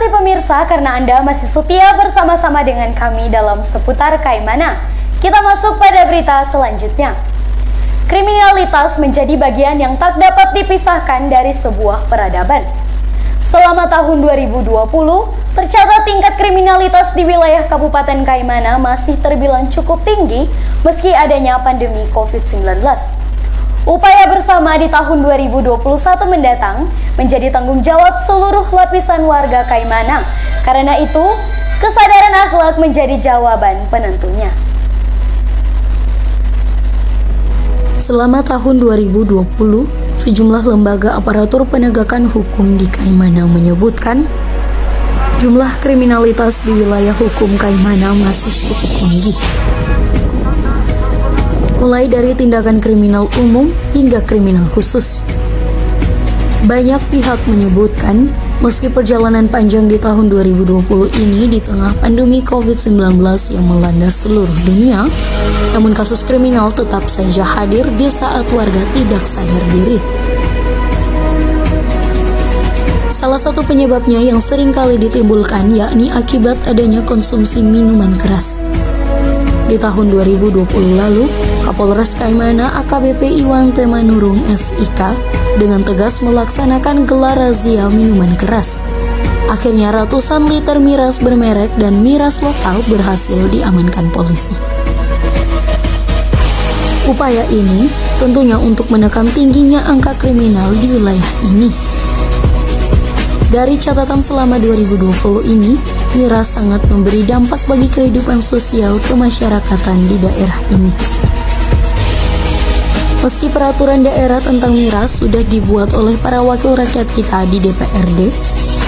kasih pemirsa karena Anda masih setia bersama-sama dengan kami dalam seputar Kaimana. Kita masuk pada berita selanjutnya. Kriminalitas menjadi bagian yang tak dapat dipisahkan dari sebuah peradaban. Selama tahun 2020, tercatat tingkat kriminalitas di wilayah Kabupaten Kaimana masih terbilang cukup tinggi meski adanya pandemi COVID-19. Upaya bersama di tahun 2021 mendatang menjadi tanggung jawab seluruh lapisan warga Kaimana. Karena itu, kesadaran akhlak menjadi jawaban penentunya. Selama tahun 2020, sejumlah lembaga aparatur penegakan hukum di Kaimana menyebutkan jumlah kriminalitas di wilayah hukum Kaimana masih cukup tinggi. Mulai dari tindakan kriminal umum hingga kriminal khusus. Banyak pihak menyebutkan, meski perjalanan panjang di tahun 2020 ini di tengah pandemi COVID-19 yang melanda seluruh dunia, namun kasus kriminal tetap saja hadir di saat warga tidak sadar diri. Salah satu penyebabnya yang sering kali ditimbulkan yakni akibat adanya konsumsi minuman keras. Di tahun 2020 lalu, Kapolres Kaimana AKBP Iwan Temanurung SIK dengan tegas melaksanakan gelar razia minuman keras. Akhirnya ratusan liter miras bermerek dan miras lokal berhasil diamankan polisi. Upaya ini tentunya untuk menekan tingginya angka kriminal di wilayah ini. Dari catatan selama 2020 ini, miras sangat memberi dampak bagi kehidupan sosial kemasyarakatan di daerah ini. Meski peraturan daerah tentang miras sudah dibuat oleh para wakil rakyat kita di DPRD,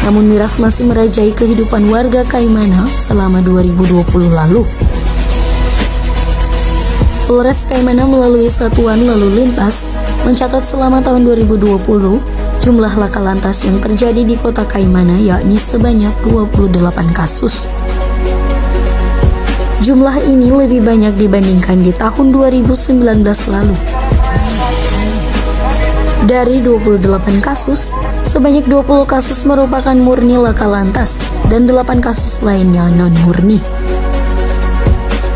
namun miras masih merajai kehidupan warga Kaimana selama 2020 lalu. Polres Kaimana melalui Satuan Lalu Lintas mencatat selama tahun 2020, jumlah laka lantas yang terjadi di kota Kaimana yakni sebanyak 28 kasus. Jumlah ini lebih banyak dibandingkan di tahun 2019 lalu. Dari 28 kasus, sebanyak 20 kasus merupakan murni laka lantas dan 8 kasus lainnya non-murni.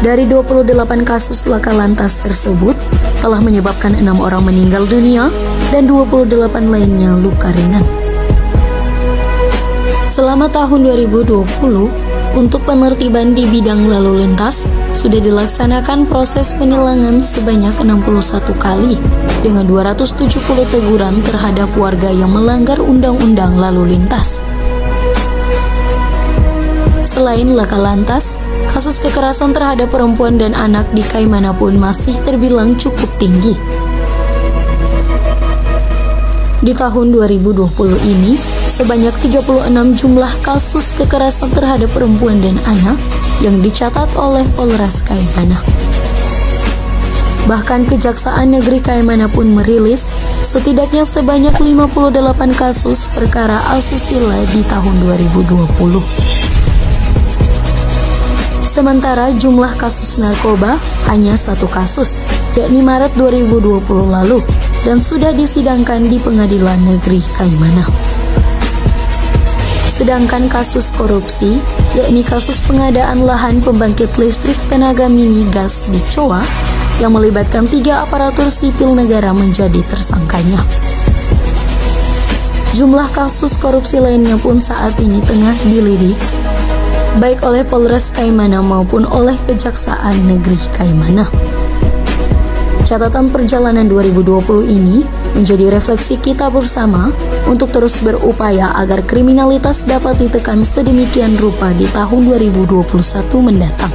Dari 28 kasus laka lantas tersebut, telah menyebabkan 6 orang meninggal dunia dan 28 lainnya luka ringan. Selama tahun 2020, untuk penertiban di bidang lalu lintas, sudah dilaksanakan proses penilangan sebanyak 61 kali dengan 270 teguran terhadap warga yang melanggar undang-undang lalu lintas. Selain laka lantas, kasus kekerasan terhadap perempuan dan anak di Kaimana pun masih terbilang cukup tinggi. Di tahun 2020 ini, sebanyak 36 jumlah kasus kekerasan terhadap perempuan dan anak yang dicatat oleh Polres Kaimana. Bahkan Kejaksaan Negeri Kaimana pun merilis setidaknya sebanyak 58 kasus perkara asusila di tahun 2020. Sementara jumlah kasus narkoba hanya 1 kasus, yakni Maret 2020 lalu, dan sudah disidangkan di Pengadilan Negeri Kaimana. Sedangkan kasus korupsi, yakni kasus pengadaan lahan pembangkit listrik tenaga mini gas di Coa, yang melibatkan 3 aparatur sipil negara menjadi tersangkanya. Jumlah kasus korupsi lainnya pun saat ini tengah dilidik, baik oleh Polres Kaimana maupun oleh Kejaksaan Negeri Kaimana. Catatan perjalanan 2020 ini menjadi refleksi kita bersama untuk terus berupaya agar kriminalitas dapat ditekan sedemikian rupa di tahun 2021 mendatang.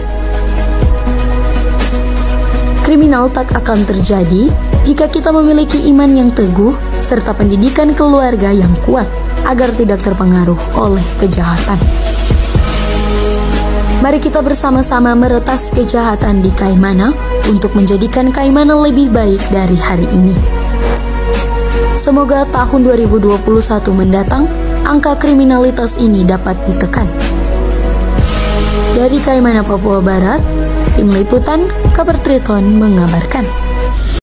Kriminal tak akan terjadi jika kita memiliki iman yang teguh serta pendidikan keluarga yang kuat agar tidak terpengaruh oleh kejahatan. Mari kita bersama-sama meretas kejahatan di Kaimana untuk menjadikan Kaimana lebih baik dari hari ini. Semoga tahun 2021 mendatang, angka kriminalitas ini dapat ditekan. Dari Kaimana, Papua Barat, Tim Liputan Kabar Triton mengabarkan.